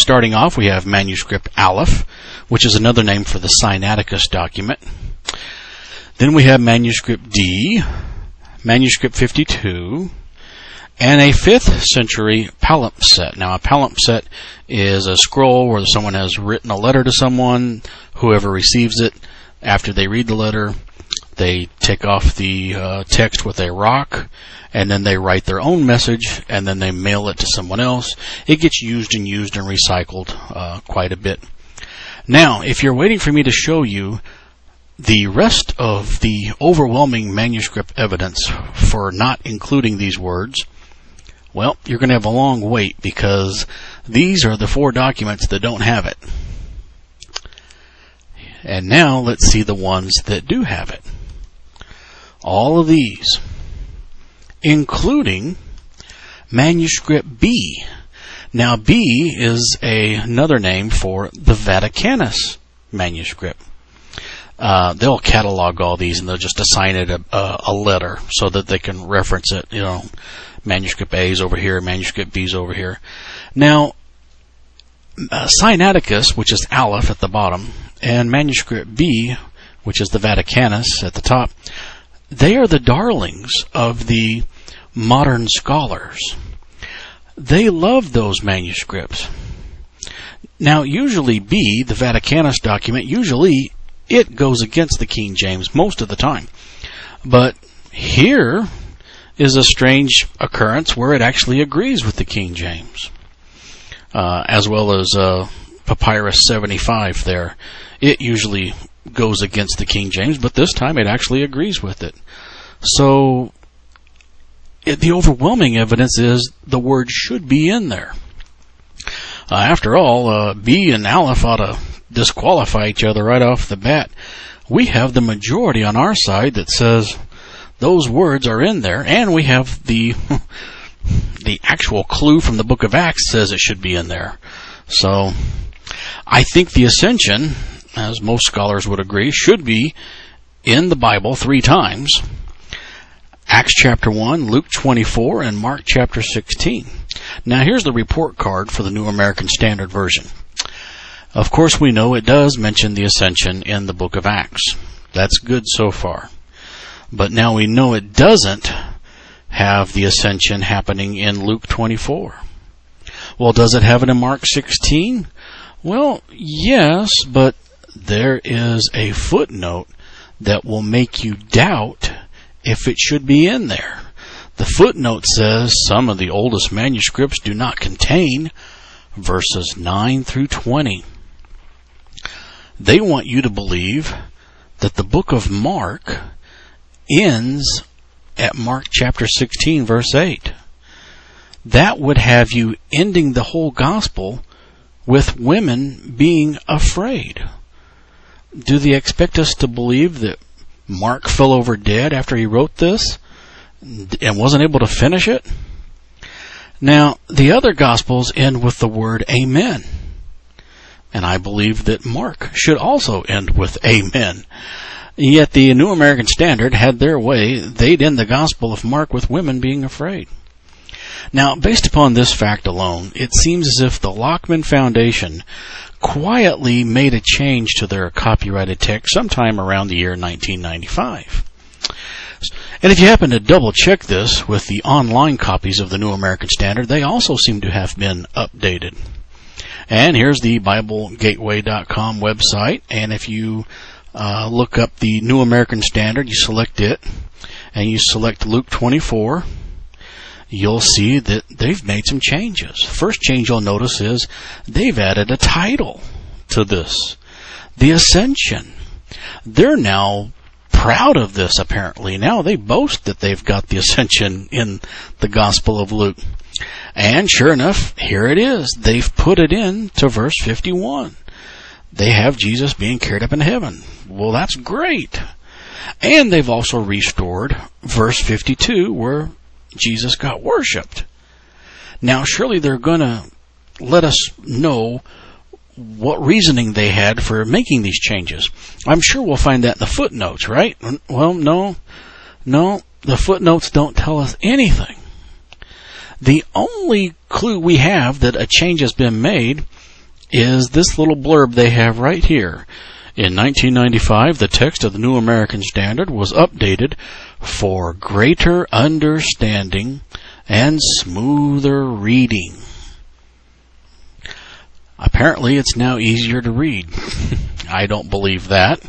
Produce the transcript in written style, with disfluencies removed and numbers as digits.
starting off, we have manuscript Aleph, which is another name for the Sinaiticus document. Then we have manuscript D, manuscript 52, and a 5th century palimpsest. Now, a palimpsest is a scroll where someone has written a letter to someone. Whoever receives it, after they read the letter, they take off the text with a rock, and then they write their own message, and then they mail it to someone else. It gets used and recycled quite a bit. Now, if you're waiting for me to show you the rest of the overwhelming manuscript evidence for not including these words, well, you're going to have a long wait, because these are the 4 documents that don't have it. And now let's see the ones that do have it. All of these, including manuscript B. Now, B is another name for the Vaticanus manuscript. They'll catalog all these, and they'll just assign it a letter so that they can reference it. You know, manuscript A is over here, manuscript B is over here. Now, Sinaiticus, which is Aleph at the bottom, and manuscript B, which is the Vaticanus at the top, they are the darlings of the modern scholars. They love those manuscripts. Now, usually B, the Vaticanus document, usually it goes against the King James most of the time. But here is a strange occurrence where it actually agrees with the King James, as well as Papyrus 75 there. It usually goes against the King James, but this time it actually agrees with it. So the overwhelming evidence is the word should be in there. After all, B and Aleph ought to disqualify each other right off the bat. We have the majority on our side that says those words are in there, and we have the actual clue from the book of Acts says it should be in there. So I think the Ascension, as most scholars would agree, should be in the Bible 3 times. Acts chapter 1, Luke 24, and Mark chapter 16. Now here's the report card for the New American Standard Version. Of course, we know it does mention the Ascension in the book of Acts. That's good so far. But now we know it doesn't have the Ascension happening in Luke 24. Well, does it have it in Mark 16? Well, yes, but there is a footnote that will make you doubt if it should be in there. The footnote says some of the oldest manuscripts do not contain verses 9 through 20. They want you to believe that the book of Mark ends at Mark chapter 16, verse 8. That would have you ending the whole gospel with women being afraid. Do they expect us to believe that Mark fell over dead after he wrote this and wasn't able to finish it? Now, the other Gospels end with the word Amen. And I believe that Mark should also end with Amen. Yet the New American Standard had their way. They'd end the Gospel of Mark with women being afraid. Now, based upon this fact alone, it seems as if the Lockman Foundation quietly made a change to their copyrighted text sometime around the year 1995. And if you happen to double check this with the online copies of the New American Standard, they also seem to have been updated. And here's the BibleGateway.com website, and if you look up the New American Standard, you select it, and you select Luke 24, you'll see that they've made some changes. First change you'll notice is they've added a title to this, The Ascension. They're now proud of this, apparently. Now they boast that they've got the Ascension in the Gospel of Luke. And sure enough, here it is. They've put it in to verse 51. They have Jesus being carried up in heaven. Well, that's great. And they've also restored verse 52 where Jesus got worshipped. Now, surely they're going to let us know what reasoning they had for making these changes. I'm sure we'll find that in the footnotes, right? Well, no, the footnotes don't tell us anything. The only clue we have that a change has been made is this little blurb they have right here. In 1995, the text of the New American Standard was updated for greater understanding and smoother reading. Apparently, it's now easier to read. I don't believe that.